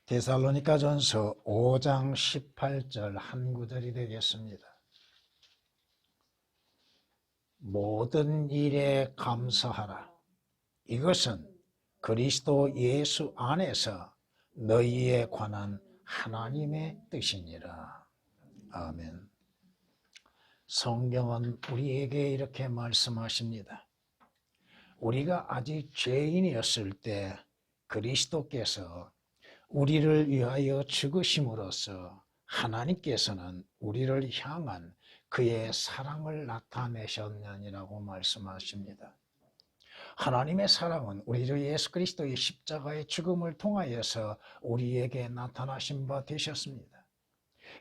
데살로니가전서 5장 18절 한 구절이 되겠습니다. 모든 일에 감사하라. 이것은 그리스도 예수 안에서 너희에 관한 하나님의 뜻이니라. 아멘. 성경은 우리에게 이렇게 말씀하십니다. 우리가 아직 죄인이었을 때 그리스도께서 우리를 위하여 죽으심으로써 하나님께서는 우리를 향한 그의 사랑을 나타내셨느니라고 말씀하십니다. 하나님의 사랑은 우리 예수 그리스도의 십자가의 죽음을 통하여서 우리에게 나타나신 바 되셨습니다.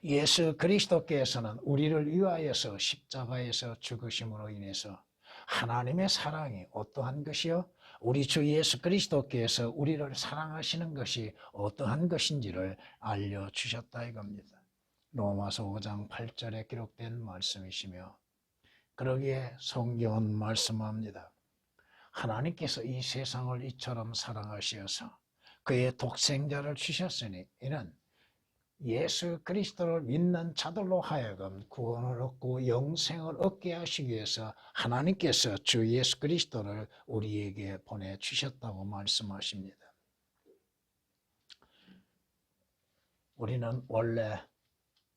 예수 그리스도께서는 우리를 위하여서 십자가에서 죽으심으로 인해서 하나님의 사랑이 어떠한 것이요? 우리 주 예수 그리스도께서 우리를 사랑하시는 것이 어떠한 것인지를 알려주셨다 이겁니다. 로마서 5장 8절에 기록된 말씀이시며, 그러기에 성경은 말씀합니다. 하나님께서 이 세상을 이처럼 사랑하시어서 그의 독생자를 주셨으니 이는 예수 그리스도를 믿는 자들로 하여금 구원을 얻고 영생을 얻게 하시기 위해서 하나님께서 주 예수 그리스도를 우리에게 보내주셨다고 말씀하십니다. 우리는 원래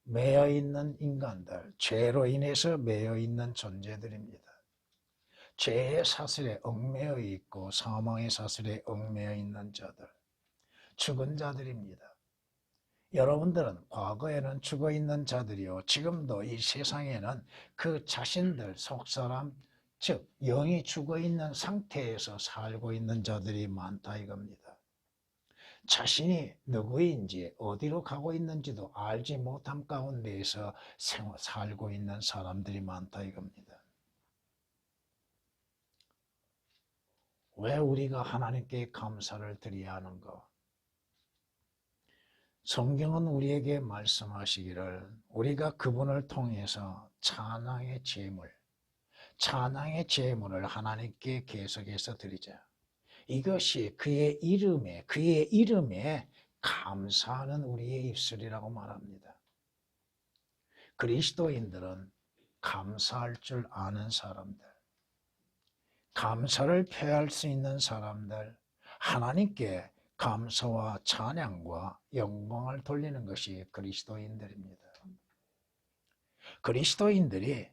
매여있는 인간들, 죄로 인해서 매여있는 존재들입니다. 죄의 사슬에 얽매여 있고 사망의 사슬에 얽매여 있는 자들, 죽은 자들입니다. 여러분들은 과거에는 죽어있는 자들이요 지금도 이 세상에는 그 자신들 속사람, 즉 영이 죽어있는 상태에서 살고 있는 자들이 많다 이겁니다. 자신이 누구인지 어디로 가고 있는지도 알지 못함 가운데에서 살고 있는 사람들이 많다 이겁니다. 왜 우리가 하나님께 감사를 드려야 하는가? 성경은 우리에게 말씀하시기를 우리가 그분을 통해서 찬양의 제물을 하나님께 계속해서 드리자. 이것이 그의 이름에 감사하는 우리의 입술이라고 말합니다. 그리스도인들은 감사할 줄 아는 사람들, 감사를 표할 수 있는 사람들, 하나님께 감사와 찬양과 영광을 돌리는 것이 그리스도인들입니다. 그리스도인들이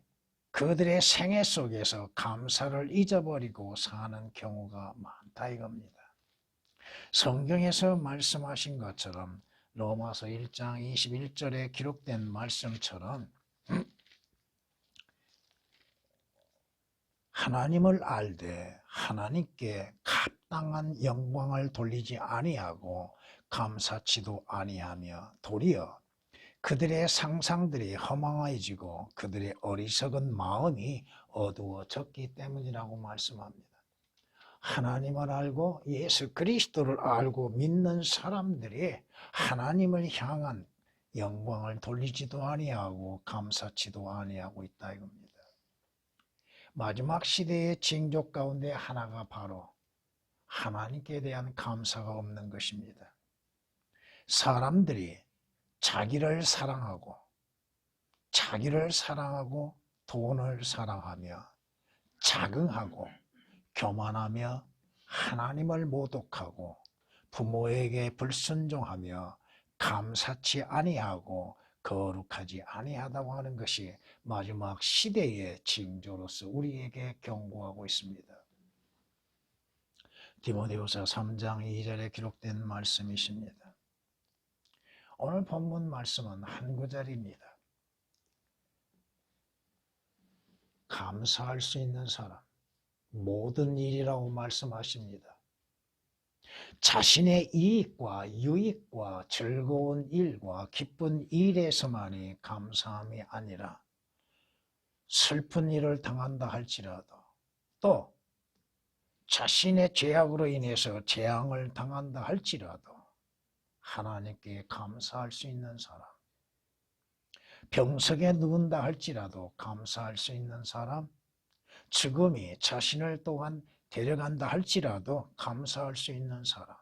그들의 생애 속에서 감사를 잊어버리고 사는 경우가 많다 이겁니다. 성경에서 말씀하신 것처럼 로마서 1장 21절에 기록된 말씀처럼 하나님을 알되 하나님께 합당한 영광을 돌리지 아니하고 감사치도 아니하며 도리어 그들의 상상들이 허망해지고 그들의 어리석은 마음이 어두워졌기 때문이라고 말씀합니다. 하나님을 알고 예수 그리스도를 알고 믿는 사람들이 하나님을 향한 영광을 돌리지도 아니하고 감사치도 아니하고 있다 이겁니다. 마지막 시대의 징조 가운데 하나가 바로 하나님께 대한 감사가 없는 것입니다. 사람들이 자기를 사랑하고 돈을 사랑하며 자긍하고 교만하며 하나님을 모독하고 부모에게 불순종하며 감사치 아니하고 거룩하지 아니하다고 하는 것이 마지막 시대의 징조로서 우리에게 경고하고 있습니다. 디모데후서 3장 2절에 기록된 말씀이십니다. 오늘 본문 말씀은 한 구절입니다. 감사할 수 있는 사람, 모든 일이라고 말씀하십니다. 자신의 이익과 유익과 즐거운 일과 기쁜 일에서만이 감사함이 아니라 슬픈 일을 당한다 할지라도 또 자신의 죄악으로 인해서 재앙을 당한다 할지라도 하나님께 감사할 수 있는 사람, 병석에 누운다 할지라도 감사할 수 있는 사람, 죽음이 자신을 또한 데려간다 할지라도 감사할 수 있는 사람,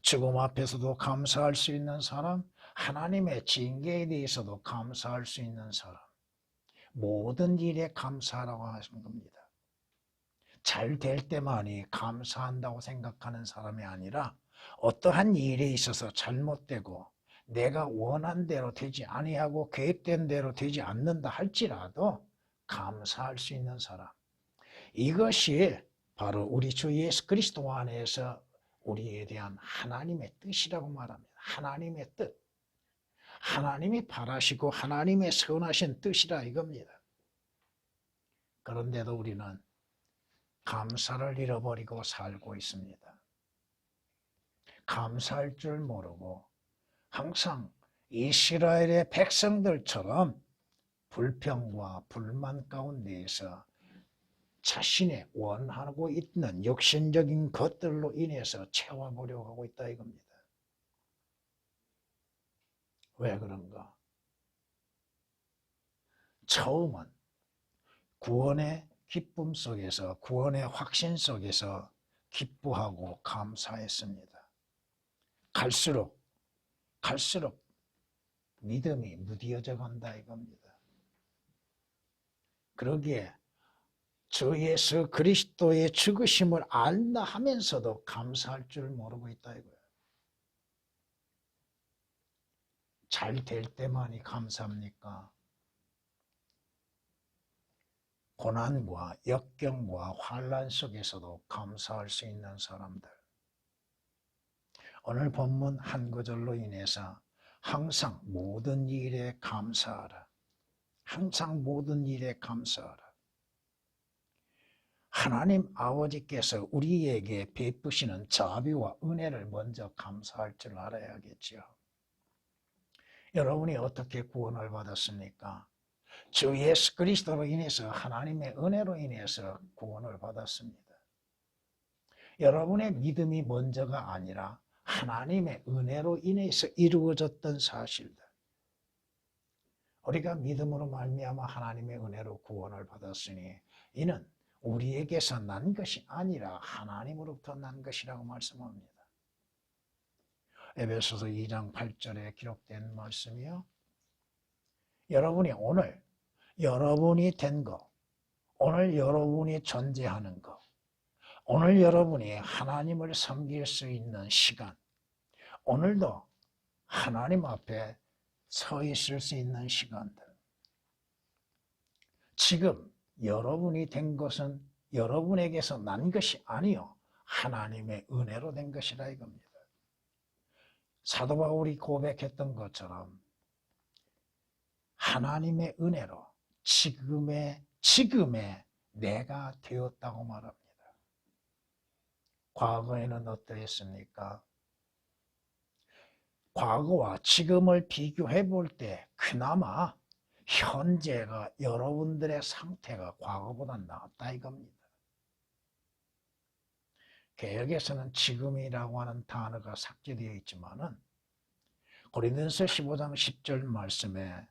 죽음 앞에서도 감사할 수 있는 사람, 하나님의 징계에 대해서도 감사할 수 있는 사람, 모든 일에 감사하라고 하신 겁니다. 잘 될 때만이 감사한다고 생각하는 사람이 아니라 어떠한 일에 있어서 잘못되고 내가 원한 대로 되지 아니하고 계획된 대로 되지 않는다 할지라도 감사할 수 있는 사람, 이것이 바로 우리 주 예수 그리스도 안에서 우리에 대한 하나님의 뜻이라고 말합니다. 하나님의 뜻, 하나님이 바라시고 하나님의 선하신 뜻이라 이겁니다. 그런데도 우리는 감사를 잃어버리고 살고 있습니다. 감사할 줄 모르고 항상 이스라엘의 백성들처럼 불평과 불만 가운데에서 자신의 원하고 있는 욕심적인 것들로 인해서 채워보려고 하고 있다 이겁니다. 왜 그런가? 처음은 구원의 기쁨 속에서, 구원의 확신 속에서 기뻐하고 감사했습니다. 갈수록 믿음이 무뎌져 간다 이겁니다. 그러기에 주 예수 그리스도의 죽으심을 안다 하면서도 감사할 줄 모르고 있다 이거예요. 잘 될 때만이 감사합니까? 고난과 역경과 환난 속에서도 감사할 수 있는 사람들. 오늘 본문 한 구절로 인해서 항상 모든 일에 감사하라. 항상 모든 일에 감사하라. 하나님 아버지께서 우리에게 베푸시는 자비와 은혜를 먼저 감사할 줄 알아야겠죠. 여러분이 어떻게 구원을 받았습니까? 주 예수 그리스도로 인해서 하나님의 은혜로 인해서 구원을 받았습니다. 여러분의 믿음이 먼저가 아니라 하나님의 은혜로 인해서 이루어졌던 사실들. 우리가 믿음으로 말미암아 하나님의 은혜로 구원을 받았으니 이는 우리에게서 난 것이 아니라 하나님으로부터 난 것이라고 말씀합니다. 에베소서 2장 8절에 기록된 말씀이요. 여러분이 오늘 여러분이 된 것, 오늘 여러분이 존재하는 것, 오늘 여러분이 하나님을 섬길 수 있는 시간, 오늘도 하나님 앞에 서 있을 수 있는 시간들, 지금 여러분이 된 것은 여러분에게서 난 것이 아니요 하나님의 은혜로 된 것이라 이겁니다. 사도 바울이 고백했던 것처럼 하나님의 은혜로 지금의 내가 되었다고 말합니다. 과거에는 어떠했습니까? 과거와 지금을 비교해 볼 때 그나마 현재가 여러분들의 상태가 과거보다 나았다 이겁니다. 개역에서는 지금이라고 하는 단어가 삭제되어 있지만은 고린도서 15장 10절 말씀에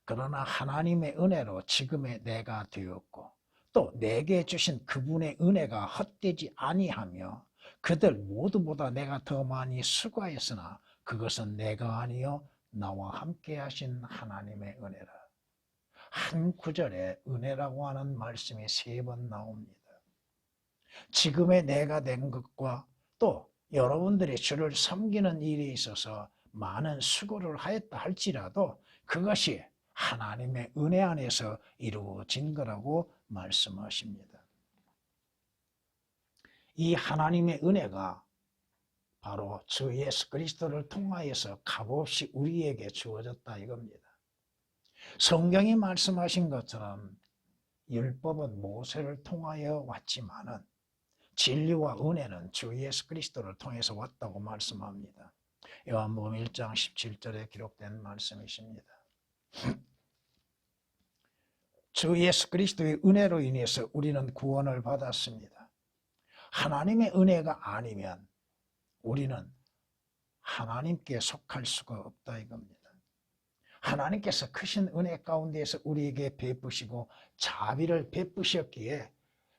그러나 하나님의 은혜로 지금의 내가 되었고 또 내게 주신 그분의 은혜가 헛되지 아니하며 그들 모두보다 내가 더 많이 수고하였으나 그것은 내가 아니요 나와 함께 하신 하나님의 은혜라. 한 구절에 은혜라고 하는 말씀이 3번 나옵니다. 지금의 내가 된 것과 또 여러분들이 주를 섬기는 일에 있어서 많은 수고를 하였다 할지라도 그것이 하나님의 은혜 안에서 이루어진 거라고 말씀하십니다. 이 하나님의 은혜가 바로 주 예수 그리스도를 통하여서 값없이 우리에게 주어졌다 이겁니다. 성경이 말씀하신 것처럼 율법은 모세를 통하여 왔지만은 진리와 은혜는 주 예수 그리스도를 통해서 왔다고 말씀합니다. 요한복음 1장 17절에 기록된 말씀이십니다. 주 예수 그리스도의 은혜로 인해서 우리는 구원을 받았습니다. 하나님의 은혜가 아니면 우리는 하나님께 속할 수가 없다 이겁니다. 하나님께서 크신 은혜 가운데에서 우리에게 베푸시고 자비를 베푸셨기에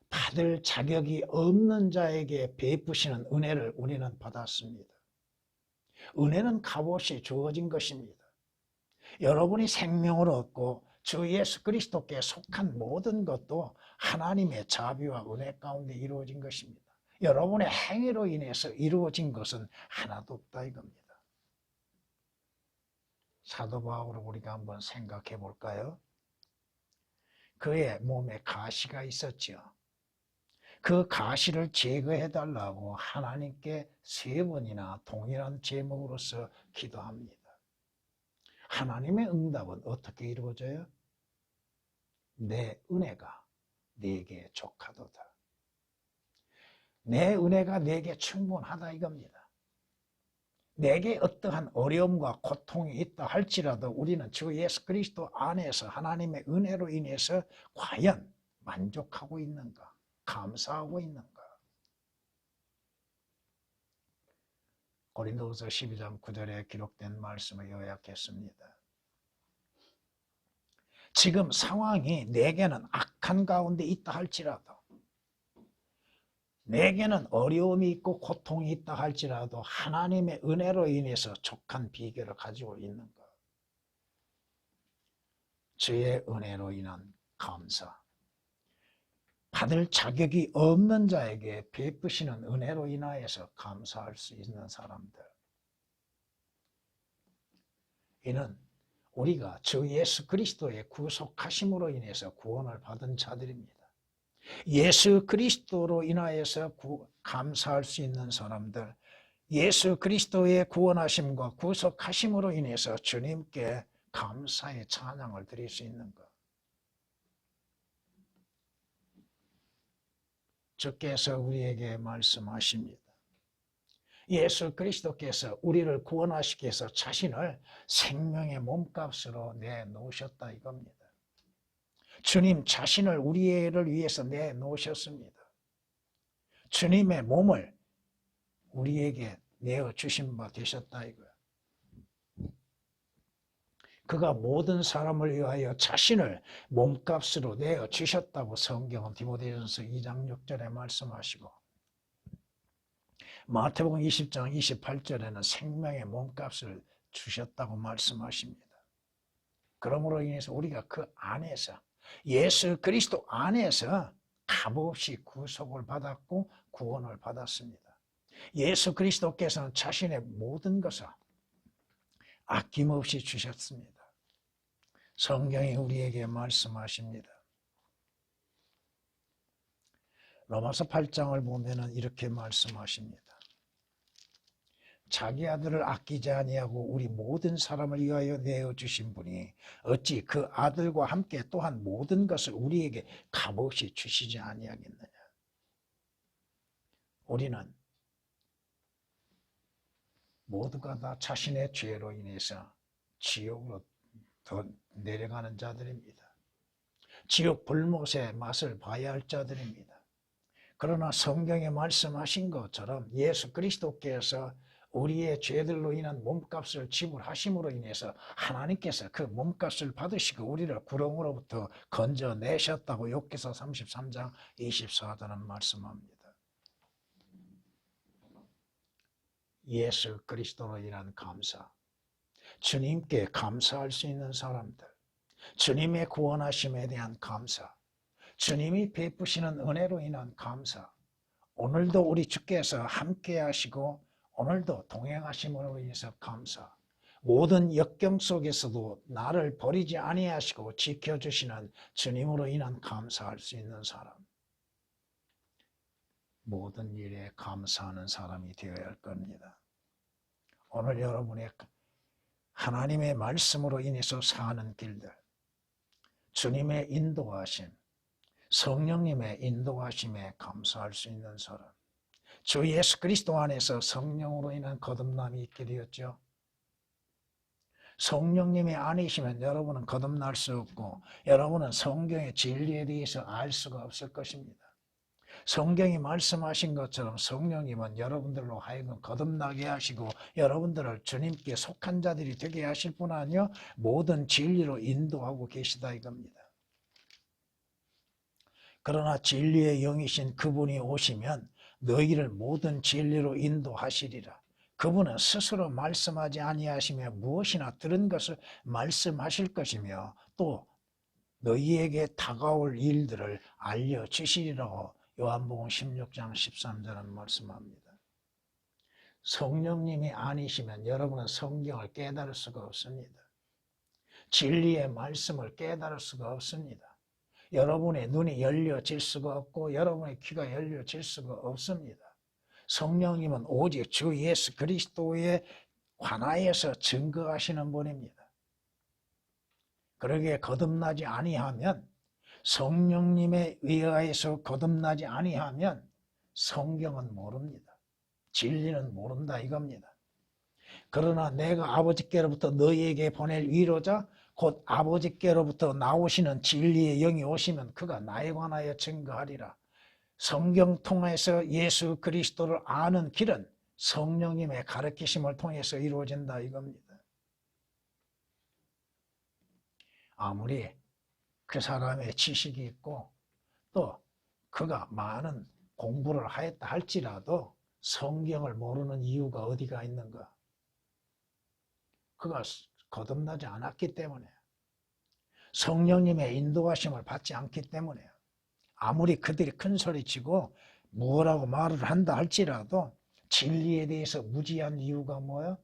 받을 자격이 없는 자에게 베푸시는 은혜를 우리는 받았습니다. 은혜는 값없이 주어진 것입니다. 여러분이 생명을 얻고 주 예수 그리스도께 속한 모든 것도 하나님의 자비와 은혜 가운데 이루어진 것입니다. 여러분의 행위로 인해서 이루어진 것은 하나도 없다 이겁니다. 사도 바울을 우리가 한번 생각해 볼까요? 그의 몸에 가시가 있었지요. 그 가시를 제거해 달라고 하나님께 3번이나 동일한 제목으로서 기도합니다. 하나님의 응답은 어떻게 이루어져요? 내 은혜가 네게 족하도다. 내 은혜가 네게 충분하다 이겁니다. 내게 어떠한 어려움과 고통이 있다 할지라도 우리는 주 예수 그리스도 안에서 하나님의 은혜로 인해서 과연 만족하고 있는가? 감사하고 있는가? 고린도후서 12장 9절에 기록된 말씀을 요약했습니다. 지금 상황이 내게는 악한 가운데 있다 할지라도, 내게는 어려움이 있고 고통이 있다 할지라도 하나님의 은혜로 인해서 족한 비결을 가지고 있는 것. 주의 은혜로 인한 감사. 받을 자격이 없는 자에게 베푸시는 은혜로 인하여서 감사할 수 있는 사람들. 이는 우리가 주 예수 그리스도의 구속하심으로 인해서 구원을 받은 자들입니다. 예수 그리스도로 인하여서 감사할 수 있는 사람들, 예수 그리스도의 구원하심과 구속하심으로 인해서 주님께 감사의 찬양을 드릴 수 있는 것. 주께서 우리에게 말씀하십니다. 예수 그리스도께서 우리를 구원하시기 위해서 자신을 생명의 몸값으로 내놓으셨다 이겁니다. 주님 자신을 우리를 위해서 내놓으셨습니다. 주님의 몸을 우리에게 내어주신 바 되셨다 이거야. 그가 모든 사람을 위하여 자신을 몸값으로 내어주셨다고 성경은 디모데전서 2장 6절에 말씀하시고, 마태복음 20장 28절에는 생명의 몸값을 주셨다고 말씀하십니다. 그러므로 인해서 우리가 그 안에서, 예수 그리스도 안에서 값없이 구속을 받았고 구원을 받았습니다. 예수 그리스도께서는 자신의 모든 것을 아낌없이 주셨습니다. 성경이 우리에게 말씀하십니다. 로마서 8장을 보면 이렇게 말씀하십니다. 자기 아들을 아끼지 아니하고 우리 모든 사람을 위하여 내어주신 분이 어찌 그 아들과 함께 또한 모든 것을 우리에게 값없이 주시지 아니하겠느냐. 우리는 모두가 다 자신의 죄로 인해서 지옥으로 더 내려가는 자들입니다. 지옥 불못의 맛을 봐야 할 자들입니다. 그러나 성경에 말씀하신 것처럼 예수 그리스도께서 우리의 죄들로 인한 몸값을 지불하심으로 인해서 하나님께서 그 몸값을 받으시고 우리를 구렁으로부터 건져내셨다고 욥기서 33장 24절은 말씀합니다. 예수 그리스도로 인한 감사, 주님께 감사할 수 있는 사람들, 주님의 구원하심에 대한 감사, 주님이 베푸시는 은혜로 인한 감사, 오늘도 우리 주께서 함께 하시고 오늘도 동행하심으로 인해서 감사, 모든 역경 속에서도 나를 버리지 아니하시고 지켜주시는 주님으로 인한 감사할 수 있는 사람, 모든 일에 감사하는 사람이 되어야 할 겁니다. 오늘 여러분의 하나님의 말씀으로 인해서 사는 길들, 주님의 인도하심, 성령님의 인도하심에 감사할 수 있는 사람, 주 예수 그리스도 안에서 성령으로 인한 거듭남이 있게 되었죠. 성령님이 아니시면 여러분은 거듭날 수 없고 여러분은 성경의 진리에 대해서 알 수가 없을 것입니다. 성경이 말씀하신 것처럼 성령님은 여러분들로 하여금 거듭나게 하시고 여러분들을 주님께 속한 자들이 되게 하실 뿐 아니요 모든 진리로 인도하고 계시다 이겁니다. 그러나 진리의 영이신 그분이 오시면 너희를 모든 진리로 인도하시리라. 그분은 스스로 말씀하지 아니하시며 무엇이나 들은 것을 말씀하실 것이며 또 너희에게 다가올 일들을 알려주시리라고 요한복음 16장 13절은 말씀합니다. 성령님이 아니시면 여러분은 성경을 깨달을 수가 없습니다. 진리의 말씀을 깨달을 수가 없습니다. 여러분의 눈이 열려질 수가 없고 여러분의 귀가 열려질 수가 없습니다. 성령님은 오직 주 예수 그리스도에 관하여서 증거하시는 분입니다. 그러기에 거듭나지 아니하면, 성령님에 의하여서 거듭나지 아니하면 성경은 모릅니다. 진리는 모른다 이겁니다. 그러나 내가 아버지께로부터 너희에게 보낼 위로자 곧 아버지께로부터 나오시는 진리의 영이 오시면 그가 나에 관하여 증거하리라. 성경 통해서 예수 그리스도를 아는 길은 성령님의 가르치심을 통해서 이루어진다 이겁니다. 아무리 그 사람의 지식이 있고 또 그가 많은 공부를 하였다 할지라도 성경을 모르는 이유가 어디가 있는가? 그가 거듭나지 않았기 때문에, 성령님의 인도하심을 받지 않기 때문에, 아무리 그들이 큰 소리치고 뭐라고 말을 한다 할지라도 진리에 대해서 무지한 이유가 뭐야?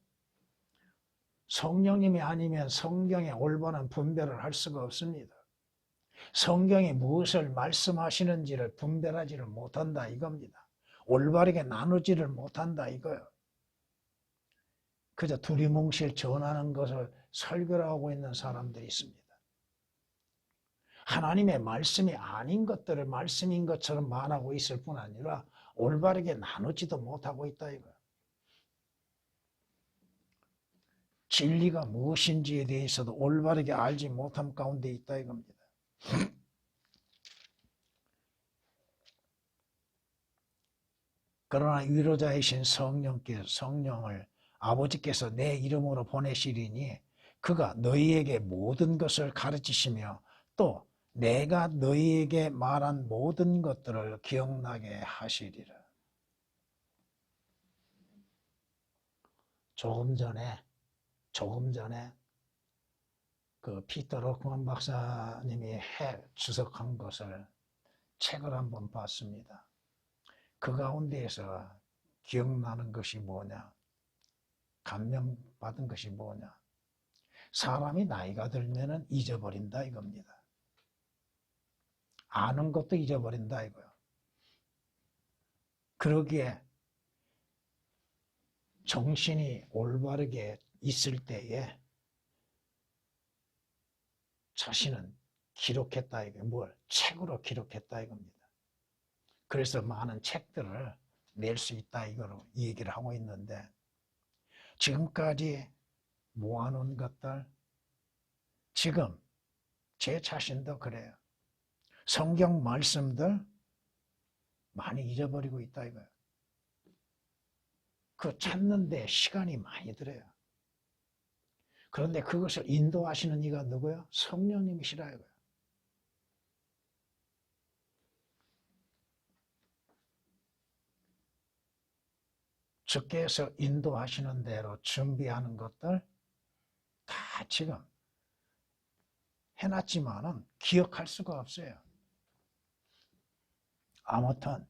성령님이 아니면 성경의 올바른 분별을 할 수가 없습니다. 성경이 무엇을 말씀하시는지를 분별하지를 못한다 이겁니다. 올바르게 나누지를 못한다 이거요. 그저 두리뭉실 전하는 것을 설교를 하고 있는 사람들이 있습니다. 하나님의 말씀이 아닌 것들을 말씀인 것처럼 말하고 있을 뿐 아니라 올바르게 나누지도 못하고 있다 이거예요. 진리가 무엇인지에 대해서도 올바르게 알지 못함 가운데 있다 이겁니다. 그러나 위로자이신 성령을 아버지께서 내 이름으로 보내시리니 그가 너희에게 모든 것을 가르치시며 또 내가 너희에게 말한 모든 것들을 기억나게 하시리라. 조금 전에 그 피터 로크만 박사님이 주석한 것을 책을 한번 봤습니다. 그 가운데에서 기억나는 것이 뭐냐? 감명받은 것이 뭐냐? 사람이 나이가 들면은 잊어버린다 이겁니다. 아는 것도 잊어버린다 이거요. 그러기에 정신이 올바르게 있을 때에 자신은 기록했다 이거예요. 뭘? 책으로 기록했다 이겁니다. 그래서 많은 책들을 낼 수 있다 이거로 이 얘기를 하고 있는데, 지금까지 모아놓은 것들, 지금 제 자신도 그래요. 성경 말씀들 많이 잊어버리고 있다 이거예요. 그 찾는데 시간이 많이 들어요. 그런데 그것을 인도하시는 이가 누구예요? 성령님이시라 이거예요. 주께서 인도하시는 대로 준비하는 것들 다 지금 해놨지만은 기억할 수가 없어요. 아무튼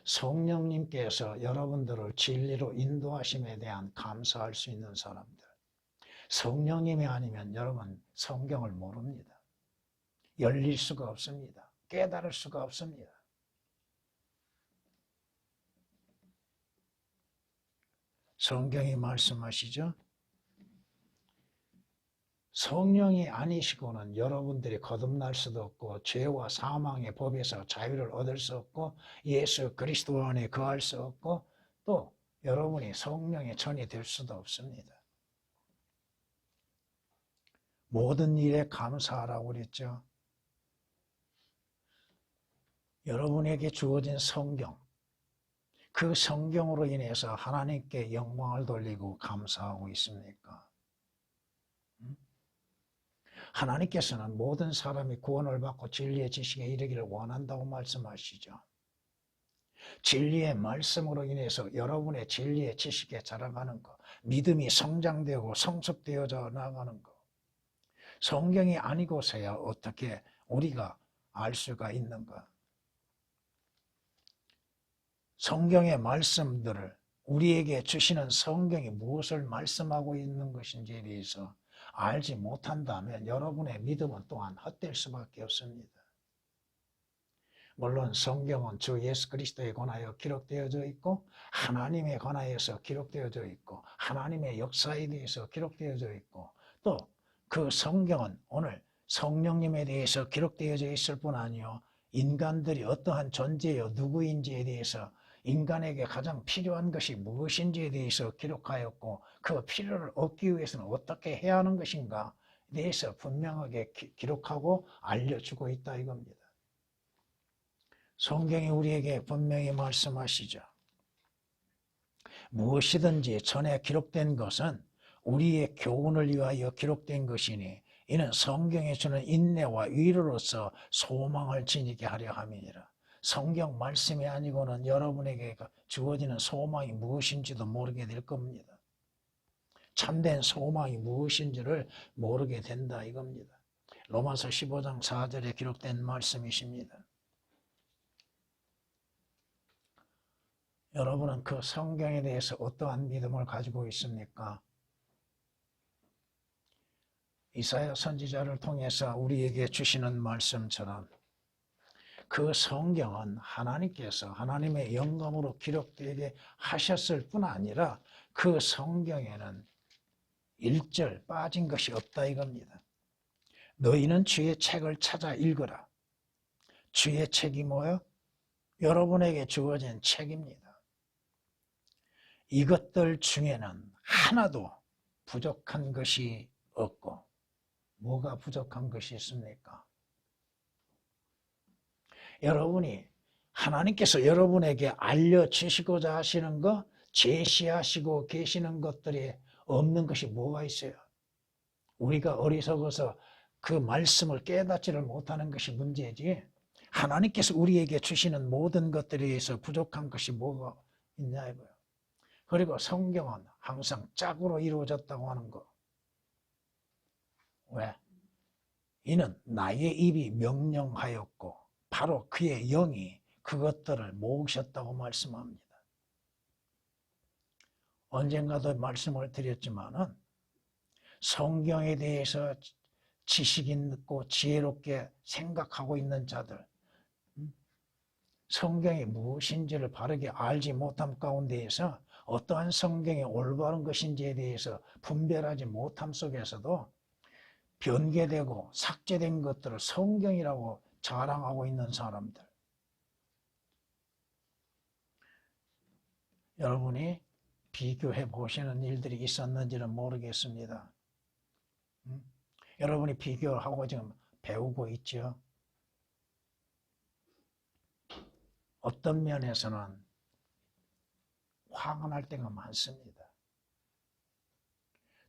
성령님께서 여러분들을 진리로 인도하심에 대한 감사할 수 있는 사람들, 성령님이 아니면 여러분 성경을 모릅니다. 열릴 수가 없습니다. 깨달을 수가 없습니다. 성경이 말씀하시죠? 성령이 아니시고는 여러분들이 거듭날 수도 없고 죄와 사망의 법에서 자유를 얻을 수 없고 예수 그리스도 안에 거할 수 없고 또 여러분이 성령의 전이 될 수도 없습니다. 모든 일에 감사하라고 그랬죠. 여러분에게 주어진 성경, 그 성경으로 인해서 하나님께 영광을 돌리고 감사하고 있습니까? 하나님께서는 모든 사람이 구원을 받고 진리의 지식에 이르기를 원한다고 말씀하시죠. 진리의 말씀으로 인해서 여러분의 진리의 지식에 자라가는 것, 믿음이 성장되고 성숙되어져 나가는 것. 성경이 아니고서야 어떻게 우리가 알 수가 있는가? 성경의 말씀들을 우리에게 주시는 성경이 무엇을 말씀하고 있는 것인지에 대해서 알지 못한다면 여러분의 믿음은 또한 헛될 수밖에 없습니다. 물론 성경은 주 예수 그리스도에 관하여 기록되어져 있고 하나님에 관하여서 기록되어져 있고 하나님의 역사에 대해서 기록되어져 있고 또 그 성경은 오늘 성령님에 대해서 기록되어져 있을 뿐 아니요 인간들이 어떠한 존재요 누구인지에 대해서 인간에게 가장 필요한 것이 무엇인지에 대해서 기록하였고 그 필요를 얻기 위해서는 어떻게 해야 하는 것인가에 대해서 분명하게 기록하고 알려주고 있다 이겁니다. 성경이 우리에게 분명히 말씀하시죠. 무엇이든지 전에 기록된 것은 우리의 교훈을 위하여 기록된 것이니 이는 성경에 주는 인내와 위로로서 소망을 지니게 하려 함이니라. 성경 말씀이 아니고는 여러분에게 주어지는 소망이 무엇인지도 모르게 될 겁니다. 참된 소망이 무엇인지를 모르게 된다 이겁니다. 로마서 15장 4절에 기록된 말씀이십니다. 여러분은 그 성경에 대해서 어떠한 믿음을 가지고 있습니까? 이사야 선지자를 통해서 우리에게 주시는 말씀처럼 그 성경은 하나님께서 하나님의 영감으로 기록되게 하셨을 뿐 아니라 그 성경에는 일절 빠진 것이 없다 이겁니다. 너희는 주의 책을 찾아 읽으라. 주의 책이 뭐예요? 여러분에게 주어진 책입니다. 이것들 중에는 하나도 부족한 것이 없고 뭐가 부족한 것이 있습니까? 여러분이 하나님께서 여러분에게 알려주시고자 하시는 것, 제시하시고 계시는 것들이 없는 것이 뭐가 있어요? 우리가 어리석어서 그 말씀을 깨닫지를 못하는 것이 문제지 하나님께서 우리에게 주시는 모든 것들에 의해서 부족한 것이 뭐가 있냐 이거예요. 그리고 성경은 항상 짝으로 이루어졌다고 하는 거. 왜? 이는 나의 입이 명령하였고 바로 그의 영이 그것들을 모으셨다고 말씀합니다. 언젠가도 말씀을 드렸지만은 성경에 대해서 지식 있고 지혜롭게 생각하고 있는 자들, 성경이 무엇인지를 바르게 알지 못함 가운데에서 어떠한 성경이 올바른 것인지에 대해서 분별하지 못함 속에서도 변개되고 삭제된 것들을 성경이라고 자랑하고 있는 사람들. 여러분이 비교해 보시는 일들이 있었는지는 모르겠습니다. 여러분이 비교하고 지금 배우고 있죠. 어떤 면에서는 화가 날 때가 많습니다.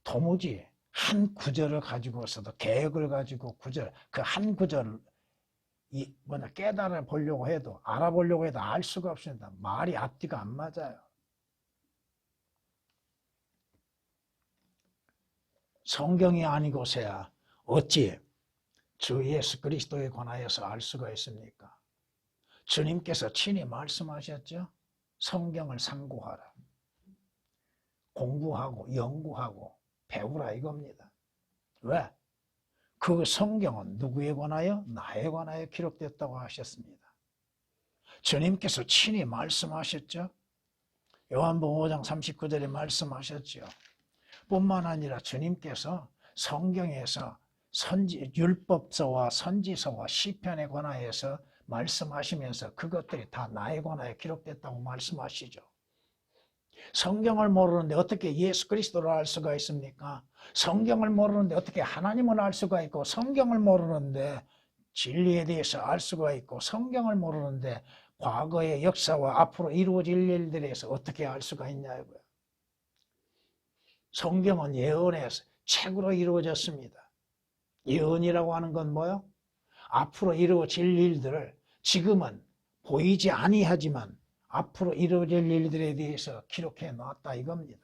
도무지 한 구절을 가지고서도 계획을 가지고 구절, 그 한 구절을 깨달아 보려고 해도 알아보려고 해도 알 수가 없습니다. 말이 앞뒤가 안 맞아요. 성경이 아니고서야 어찌 주 예수 그리스도에 관하여서 알 수가 있습니까? 주님께서 친히 말씀하셨죠. 성경을 상고하라. 공부하고 연구하고 배우라 이겁니다. 왜? 그 성경은 누구에 관하여? 나에 관하여 기록됐다고 하셨습니다. 주님께서 친히 말씀하셨죠. 요한복음 5장 39절에 말씀하셨죠. 뿐만 아니라 주님께서 성경에서 율법서와 선지서와 시편에 관하여서 말씀하시면서 그것들이 다 나에 관하여 기록됐다고 말씀하시죠. 성경을 모르는데 어떻게 예수 그리스도를 알 수가 있습니까? 성경을 모르는데 어떻게 하나님을 알 수가 있고, 성경을 모르는데 진리에 대해서 알 수가 있고, 성경을 모르는데 과거의 역사와 앞으로 이루어질 일들에서 어떻게 알 수가 있냐고요. 성경은 예언의 책으로 이루어졌습니다. 예언이라고 하는 건 뭐요? 앞으로 이루어질 일들을 지금은 보이지 아니하지만 앞으로 이루어질 일들에 대해서 기록해 놨다 이겁니다.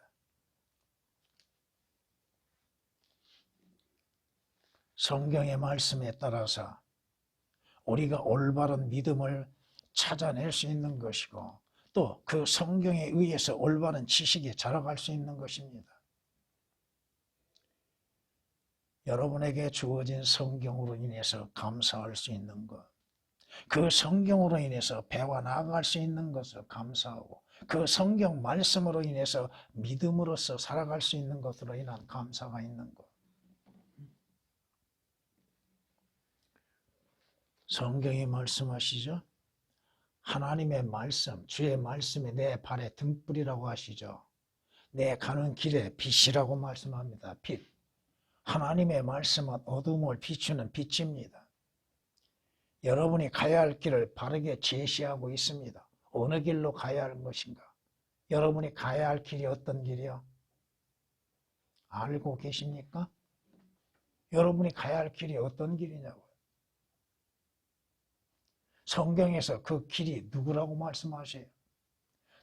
성경의 말씀에 따라서 우리가 올바른 믿음을 찾아낼 수 있는 것이고 또 그 성경에 의해서 올바른 지식에 자라갈 수 있는 것입니다. 여러분에게 주어진 성경으로 인해서 감사할 수 있는 것, 그 성경으로 인해서 배워 나아갈 수 있는 것을 감사하고 그 성경 말씀으로 인해서 믿음으로써 살아갈 수 있는 것으로 인한 감사가 있는 것. 성경이 말씀하시죠. 하나님의 말씀, 주의 말씀이 내 발의 등불이라고 하시죠. 내 가는 길에 빛이라고 말씀합니다. 빛. 하나님의 말씀은 어둠을 비추는 빛입니다. 여러분이 가야 할 길을 바르게 제시하고 있습니다. 어느 길로 가야 할 것인가? 여러분이 가야 할 길이 어떤 길이요? 알고 계십니까? 여러분이 가야 할 길이 어떤 길이냐고요. 성경에서 그 길이 누구라고 말씀하세요?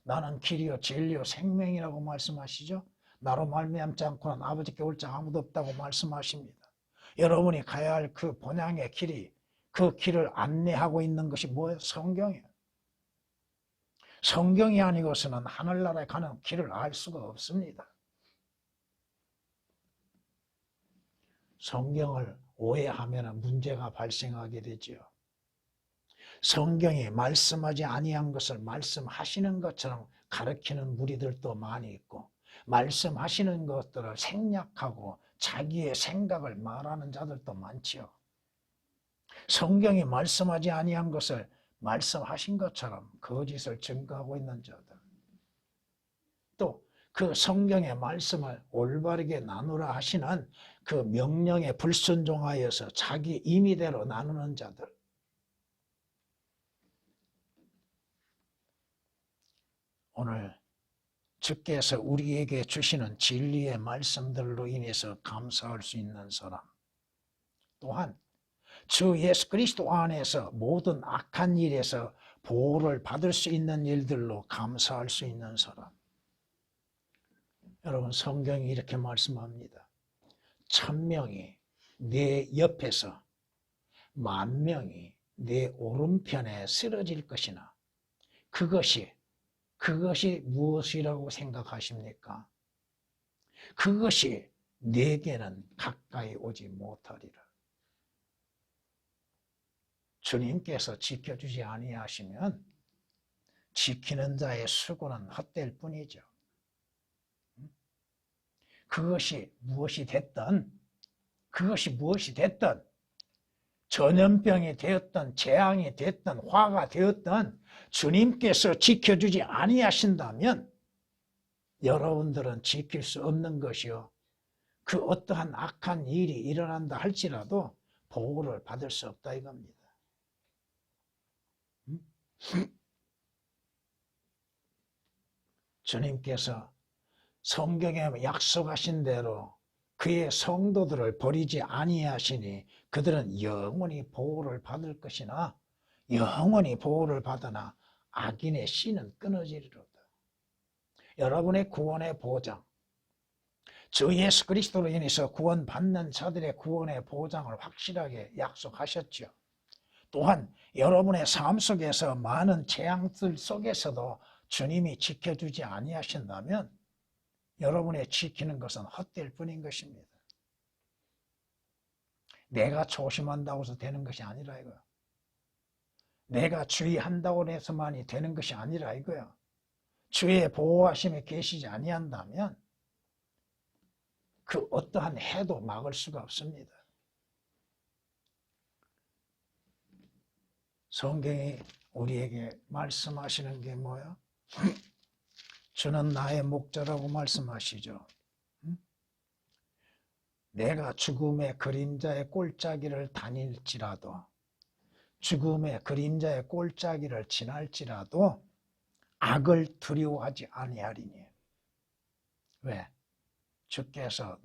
나는 길이요 진리요 생명이라고 말씀하시죠. 나로 말미암지 않고는 아버지께 올 자 아무도 없다고 말씀하십니다. 여러분이 가야 할 그 본향의 길이 그 길을 안내하고 있는 것이 뭐예요? 성경이에요. 성경이 아니고서는 하늘나라에 가는 길을 알 수가 없습니다. 성경을 오해하면 문제가 발생하게 되지요. 성경이 말씀하지 아니한 것을 말씀하시는 것처럼 가르치는 무리들도 많이 있고 말씀하시는 것들을 생략하고 자기의 생각을 말하는 자들도 많지요. 성경이 말씀하지 아니한 것을 말씀하신 것처럼 거짓을 증거하고 있는 자들, 또 그 성경의 말씀을 올바르게 나누라 하시는 그 명령에 불순종하여서 자기 임의대로 나누는 자들, 오늘 주께서 우리에게 주시는 진리의 말씀들로 인해서 감사할 수 있는 사람, 또한 주 예수 그리스도 안에서 모든 악한 일에서 보호를 받을 수 있는 일들로 감사할 수 있는 사람. 여러분, 성경이 이렇게 말씀합니다. 1000명이 내 옆에서 10,000명이 내 오른편에 쓰러질 것이나 그것이 무엇이라고 생각하십니까? 그것이 내게는 가까이 오지 못하리라. 주님께서 지켜주지 아니하시면 지키는 자의 수고는 헛될 뿐이죠. 그것이 무엇이 됐든 전염병이 되었든 재앙이 됐든 화가 되었든 주님께서 지켜주지 아니하신다면 여러분들은 지킬 수 없는 것이요, 그 어떠한 악한 일이 일어난다 할지라도 보호를 받을 수 없다 이겁니다. 주님께서 성경에 약속하신 대로 그의 성도들을 버리지 아니하시니 그들은 영원히 보호를 받을 것이나 영원히 보호를 받으나 악인의 씨는 끊어지리로다. 여러분의 구원의 보장, 주 예수 그리스도로 인해서 구원받는 자들의 구원의 보장을 확실하게 약속하셨죠. 또한 여러분의 삶 속에서 많은 재앙들 속에서도 주님이 지켜주지 아니하신다면 여러분의 지키는 것은 헛될 뿐인 것입니다. 내가 조심한다고 해서 되는 것이 아니라 이거야. 내가 주의한다고 해서만이 되는 것이 아니라 이거야. 주의 보호하심에 계시지 아니한다면 그 어떠한 해도 막을 수가 없습니다. 성경이 우리에게 말씀하시는 게 뭐야? 주는 나의 목자라고 말씀하시죠. 내가 죽음의 그림자의 꼴짜기를 다닐지라도, 죽음의 그림자의 꼴짜기를 지날지라도 악을 두려워하지 아니하리니. 왜? 주께서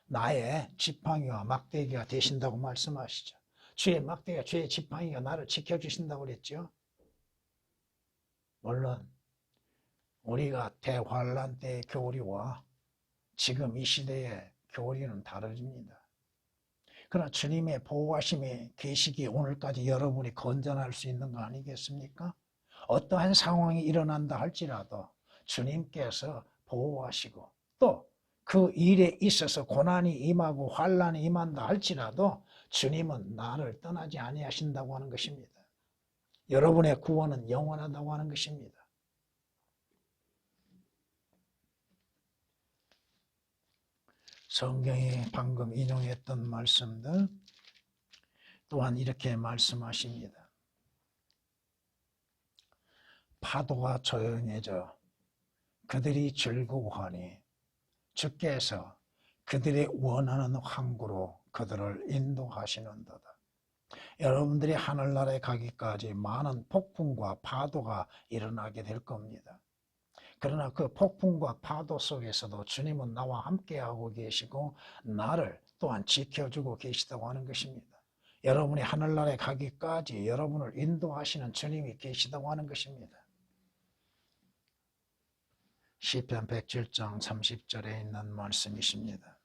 나의 지팡이와 막대기가 되신다고 말씀하시죠. 주의 막대기가, 주의 지팡이가 나를 지켜주신다고 그랬죠. 물론 우리가 대환란 때의 교리와 지금 이 시대의 교리는 다릅니다. 그러나 주님의 보호하심의 계시기 오늘까지 여러분이 건전할 수 있는 거 아니겠습니까? 어떠한 상황이 일어난다 할지라도 주님께서 보호하시고 또 그 일에 있어서 고난이 임하고 환란이 임한다 할지라도 주님은 나를 떠나지 아니하신다고 하는 것입니다. 여러분의 구원은 영원하다고 하는 것입니다. 성경이 방금 인용했던 말씀들 또한 이렇게 말씀하십니다. 파도가 조용해져 그들이 즐거워하니 주께서 그들이 원하는 항구로 그들을 인도하시는도다. 여러분들이 하늘나라에 가기까지 많은 폭풍과 파도가 일어나게 될 겁니다. 그러나 그 폭풍과 파도 속에서도 주님은 나와 함께하고 계시고 나를 또한 지켜주고 계시다고 하는 것입니다. 여러분이 하늘나라에 가기까지 여러분을 인도하시는 주님이 계시다고 하는 것입니다. 시편 107장 30절에 있는 말씀이십니다.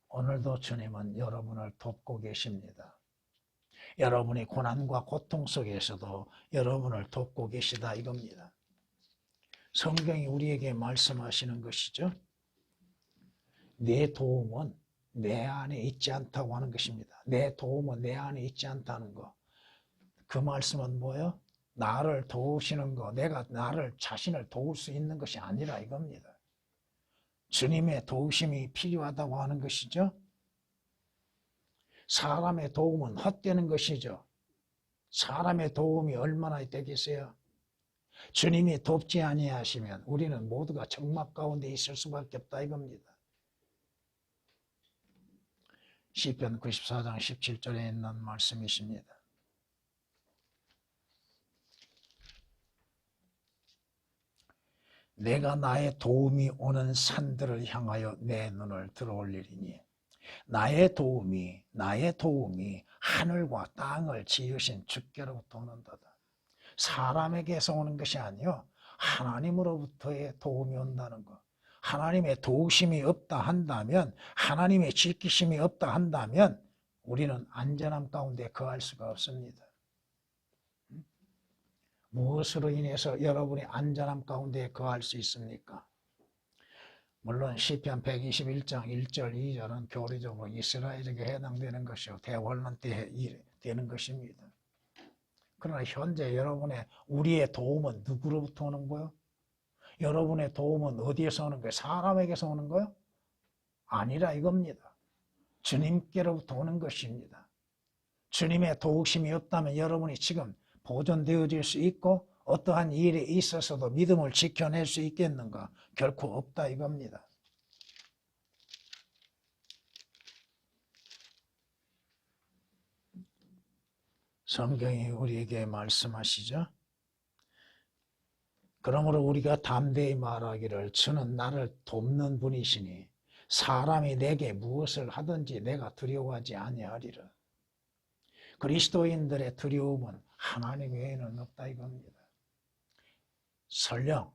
오늘도 주님은 여러분을 돕고 계십니다. 여러분이 고난과 고통 속에서도 여러분을 돕고 계시다 이겁니다. 성경이 우리에게 말씀하시는 것이죠. 내 도움은 내 안에 있지 않다고 하는 것입니다. 내 도움은 내 안에 있지 않다는 거. 그 말씀은 뭐예요? 나를 도우시는 거, 내가 나를 자신을 도울 수 있는 것이 아니라 이겁니다. 주님의 도우심이 필요하다고 하는 것이죠. 사람의 도움은 헛되는 것이죠. 사람의 도움이 얼마나 되겠어요? 주님이 돕지 아니하시면 우리는 모두가 적막 가운데 있을 수밖에 없다 이겁니다. 시편 94장 17절에 있는 말씀이십니다. 내가 나의 도움이 오는 산들을 향하여 내 눈을 들어올리리니 나의 도움이 하늘과 땅을 지으신 주께로부터 오는도다. 사람에게서 오는 것이 아니요 하나님으로부터의 도움이 온다는 것. 하나님의 도우심이 없다 한다면, 하나님의 지키심이 없다 한다면 우리는 안전함 가운데 거할 수가 없습니다. 무엇으로 인해서 여러분이 안전함 가운데 거할 수 있습니까? 물론 시편 121장 1절 2절은 교리적으로 이스라엘에게 해당되는 것이요 대환란 때 되는 것입니다. 그러나 현재 우리의 도움은 누구로부터 오는 거예요? 여러분의 도움은 어디에서 오는 거예요? 사람에게서 오는 거예요? 아니라 이겁니다. 주님께로부터 오는 것입니다. 주님의 도우심이 없다면 여러분이 지금 보존되어질 수 있고 어떠한 일에 있어서도 믿음을 지켜낼 수 있겠는가? 결코 없다 이겁니다. 성경이 우리에게 말씀하시죠. 그러므로 우리가 담대히 말하기를 주는 나를 돕는 분이시니 사람이 내게 무엇을 하든지 내가 두려워하지 아니하리라. 그리스도인들의 두려움은 하나님 외에는 없다 이겁니다. 설령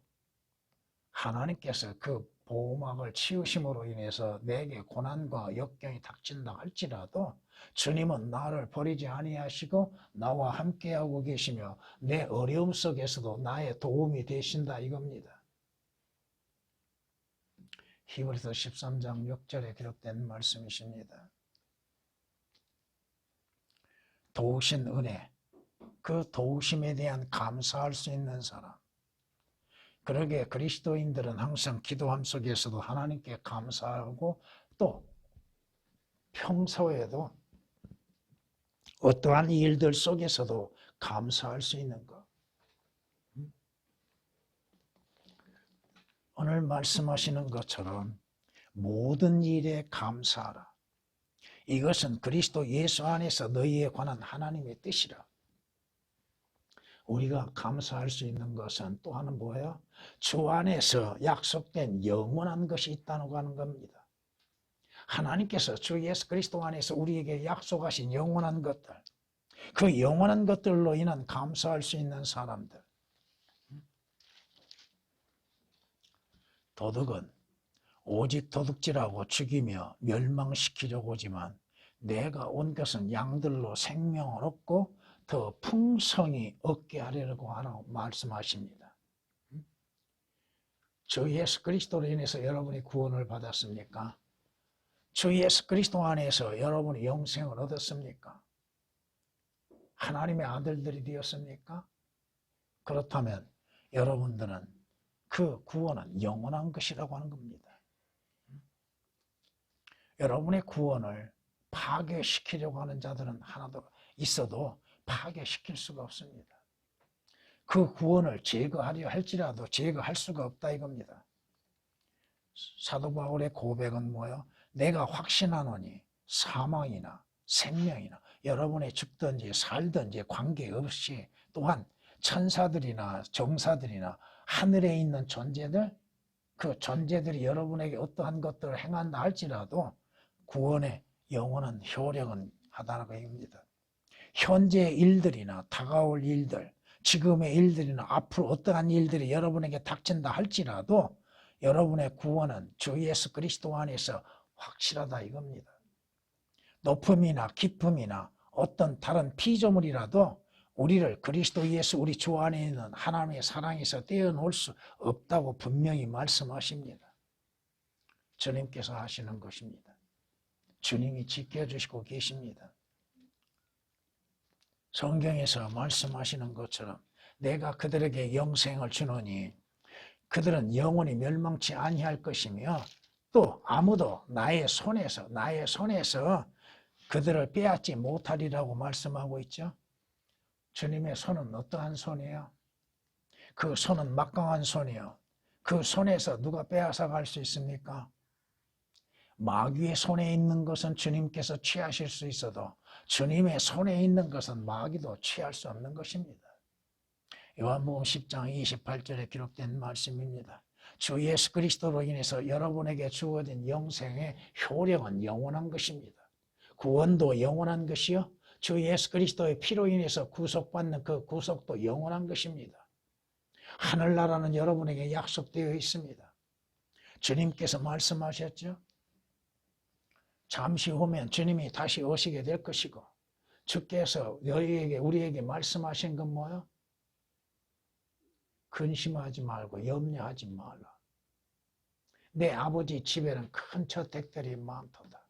하나님께서 그 보호막을 치우심으로 인해서 내게 고난과 역경이 닥친다 할지라도 주님은 나를 버리지 아니하시고 나와 함께하고 계시며 내 어려움 속에서도 나의 도움이 되신다 이겁니다. 히브리서 13장 6절에 기록된 말씀이십니다. 도우신 은혜, 그 도우심에 대한 감사할 수 있는 사람. 그러게 그리스도인들은 항상 기도함 속에서도 하나님께 감사하고 또 평소에도 어떠한 일들 속에서도 감사할 수 있는 것. 오늘 말씀하시는 것처럼 모든 일에 감사하라. 이것은 그리스도 예수 안에서 너희에 관한 하나님의 뜻이라. 우리가 감사할 수 있는 것은 또 하나는 뭐예요? 주 안에서 약속된 영원한 것이 있다고 하는 겁니다. 하나님께서 주 예수 그리스도 안에서 우리에게 약속하신 영원한 것들, 그 영원한 것들로 인한 감사할 수 있는 사람들. 도둑은 오직 도둑질하고 죽이며 멸망시키려고 하지만 내가 온 것은 양들로 생명을 얻고 더 풍성히 얻게 하려고 하라고 말씀하십니다. 주 예수 그리스도로 인해서 여러분이 구원을 받았습니까? 주 예수 그리스도 안에서 여러분이 영생을 얻었습니까? 하나님의 아들들이 되었습니까? 그렇다면 여러분들은 그 구원은 영원한 것이라고 하는 겁니다. 여러분의 구원을 파괴시키려고 하는 자들은 하나도 있어도 파괴시킬 수가 없습니다. 그 구원을 제거하려 할지라도 제거할 수가 없다 이겁니다. 사도 바울의 고백은 뭐예요? 내가 확신하노니 사망이나 생명이나 여러분의 죽든지 살든지 관계없이 또한 천사들이나 정사들이나 하늘에 있는 존재들, 그 존재들이 여러분에게 어떠한 것들을 행한다 할지라도 구원의 영원한 효력은 하다라고 얘기합니다. 현재의 일들이나 다가올 일들, 지금의 일들이나 앞으로 어떠한 일들이 여러분에게 닥친다 할지라도 여러분의 구원은 주 예수 그리스도 안에서 확실하다 이겁니다. 높음이나 깊음이나 어떤 다른 피조물이라도 우리를 그리스도 예수 우리 주 안에 있는 하나님의 사랑에서 떼어놓을 수 없다고 분명히 말씀하십니다. 주님께서 하시는 것입니다. 주님이 지켜주시고 계십니다. 성경에서 말씀하시는 것처럼 내가 그들에게 영생을 주노니 그들은 영원히 멸망치 아니할 것이며 또 아무도 나의 손에서 그들을 빼앗지 못하리라고 말씀하고 있죠. 주님의 손은 어떠한 손이에요? 그 손은 막강한 손이요. 그 손에서 누가 빼앗아 갈 수 있습니까? 마귀의 손에 있는 것은 주님께서 취하실 수 있어도 주님의 손에 있는 것은 마귀도 취할 수 없는 것입니다. 요한복음 10장 28절에 기록된 말씀입니다. 주 예수 그리스도로 인해서 여러분에게 주어진 영생의 효력은 영원한 것입니다. 구원도 영원한 것이요. 주 예수 그리스도의 피로 인해서 구속받는 그 구속도 영원한 것입니다. 하늘나라는 여러분에게 약속되어 있습니다. 주님께서 말씀하셨죠. 잠시 후면 주님이 다시 오시게 될 것이고 주께서 우리에게 말씀하신 건 뭐예요? 근심하지 말고 염려하지 말라. 내 아버지 집에는 큰 저택들이 많도다.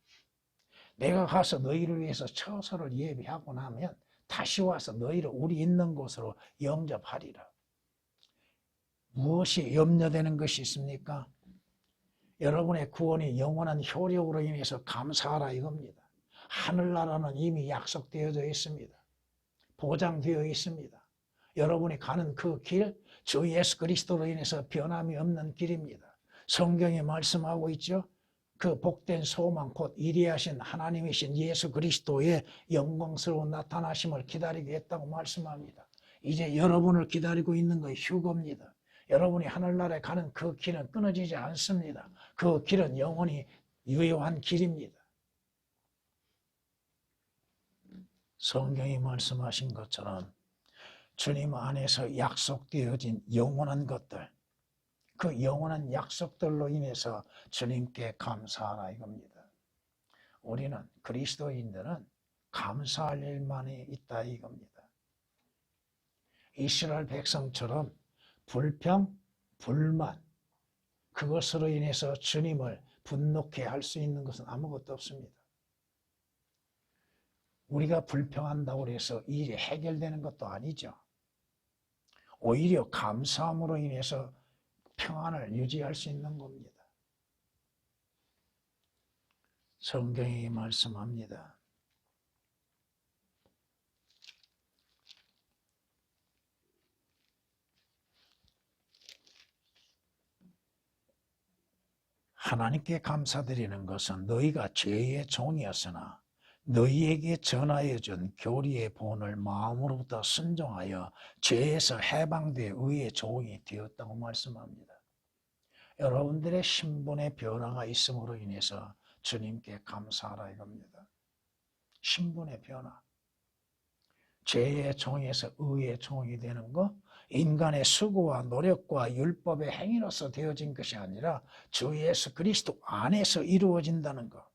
내가 가서 너희를 위해서 처소를 예비하고 나면 다시 와서 너희를 우리 있는 곳으로 영접하리라. 무엇이 염려되는 것이 있습니까? 여러분의 구원이 영원한 효력으로 인해서 감사하라 이겁니다. 하늘나라는 이미 약속되어져 있습니다. 보장되어 있습니다. 여러분이 가는 그 길, 주 예수 그리스도로 인해서 변함이 없는 길입니다. 성경에 말씀하고 있죠. 그 복된 소망 곧 이리하신 하나님이신 예수 그리스도의 영광스러운 나타나심을 기다리겠다고 말씀합니다. 이제 여러분을 기다리고 있는 것이 휴거입니다. 여러분이 하늘나라에 가는 그 길은 끊어지지 않습니다. 그 길은 영원히 유효한 길입니다. 성경이 말씀하신 것처럼 주님 안에서 약속되어진 영원한 것들, 그 영원한 약속들로 인해서 주님께 감사하라 이겁니다. 우리는 그리스도인들은 감사할 일만이 있다 이겁니다. 이스라엘 백성처럼 불평, 불만, 그것으로 인해서 주님을 분노케 할 수 있는 것은 아무것도 없습니다. 우리가 불평한다고 해서 일이 해결되는 것도 아니죠. 오히려 감사함으로 인해서 평안을 유지할 수 있는 겁니다. 성경이 말씀합니다. 하나님께 감사드리는 것은 너희가 죄의 종이었으나 너희에게 전하여 준 교리의 본을 마음으로부터 순종하여 죄에서 해방되어 의의 종이 되었다고 말씀합니다. 여러분들의 신분의 변화가 있음으로 인해서 주님께 감사하라 이겁니다. 신분의 변화. 죄의 종에서 의의 종이 되는 거, 인간의 수고와 노력과 율법의 행위로서 되어진 것이 아니라 주 예수 그리스도 안에서 이루어진다는 것.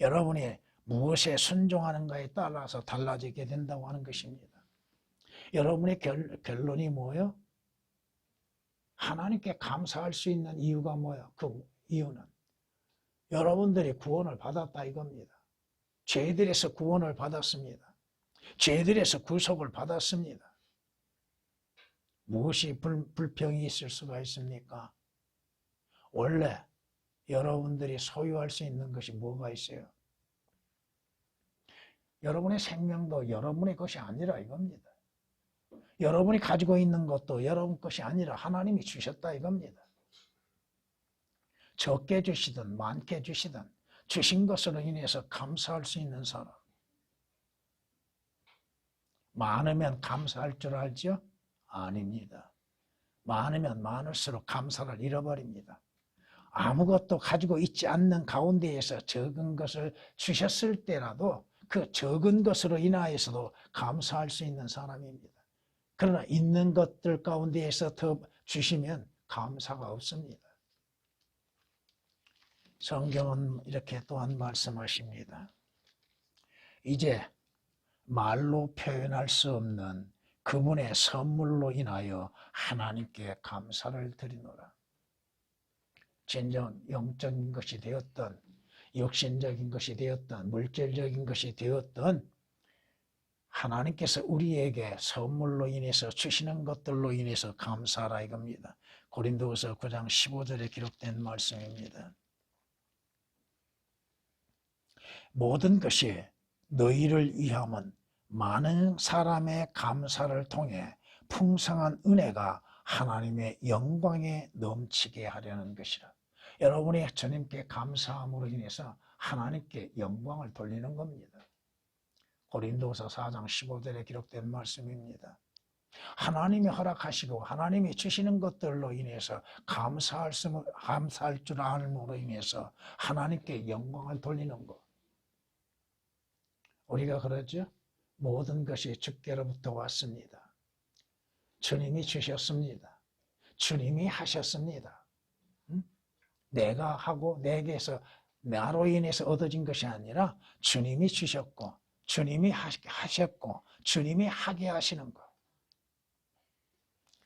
여러분이 무엇에 순종하는가에 따라서 달라지게 된다고 하는 것입니다. 여러분의 결론이 뭐예요? 하나님께 감사할 수 있는 이유가 뭐예요? 그 이유는 여러분들이 구원을 받았다 이겁니다. 죄들에서 구원을 받았습니다. 죄들에서 구속을 받았습니다. 무엇이 불평이 있을 수가 있습니까? 원래 여러분들이 소유할 수 있는 것이 뭐가 있어요? 여러분의 생명도 여러분의 것이 아니라 이겁니다. 여러분이 가지고 있는 것도 여러분 것이 아니라 하나님이 주셨다 이겁니다. 적게 주시든 많게 주시든 주신 것으로 인해서 감사할 수 있는 사람. 많으면 감사할 줄 알죠? 아닙니다. 많으면 많을수록 감사를 잃어버립니다. 아무것도 가지고 있지 않는 가운데에서 적은 것을 주셨을 때라도 그 적은 것으로 인하여서도 감사할 수 있는 사람입니다. 그러나 있는 것들 가운데에서 더 주시면 감사가 없습니다. 성경은 이렇게 또한 말씀하십니다. 이제 말로 표현할 수 없는 그분의 선물로 인하여 하나님께 감사를 드리노라. 진정 영적인 것이 되었던 육신적인 것이 되었던 물질적인 것이 되었던 하나님께서 우리에게 선물로 인해서 주시는 것들로 인해서 감사하라 이겁니다. 고린도후서 9장 15절에 기록된 말씀입니다. 모든 것이 너희를 위함은 많은 사람의 감사를 통해 풍성한 은혜가 하나님의 영광에 넘치게 하려는 것이라. 여러분이 주님께 감사함으로 인해서 하나님께 영광을 돌리는 겁니다. 고린도서 4장 15절에 기록된 말씀입니다. 하나님이 허락하시고 하나님이 주시는 것들로 인해서 감사할 줄 알므로 인해서 하나님께 영광을 돌리는 것. 우리가 그러죠? 모든 것이 주께로부터 왔습니다. 주님이 주셨습니다. 주님이 하셨습니다. 내가 하고 내게서 나로 인해서 얻어진 것이 아니라 주님이 주셨고 주님이 하셨고 주님이 하게 하시는 것.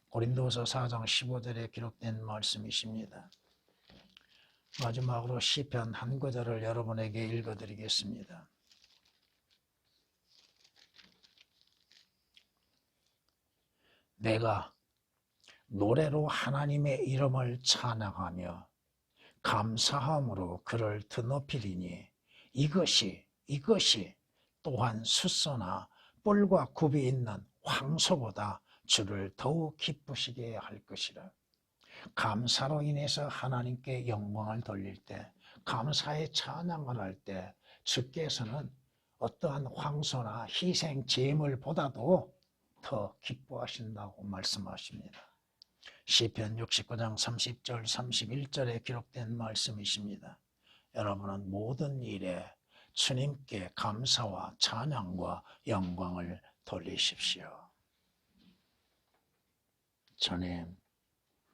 고린도서 4장 15절에 기록된 말씀이십니다. 마지막으로 시편 한 구절을 여러분에게 읽어드리겠습니다. 내가 노래로 하나님의 이름을 찬양하며 감사함으로 그를 드높이리니 이것이 또한 숫소나 뿔과 굽이 있는 황소보다 주를 더욱 기쁘시게 할 것이라. 감사로 인해서 하나님께 영광을 돌릴 때, 감사의 찬양을 할 때 주께서는 어떠한 황소나 희생 제물보다도 더 기뻐하신다고 말씀하십니다. 시편 69장 30절 31절에 기록된 말씀이십니다. 여러분은 모든 일에 주님께 감사와 찬양과 영광을 돌리십시오. 주님,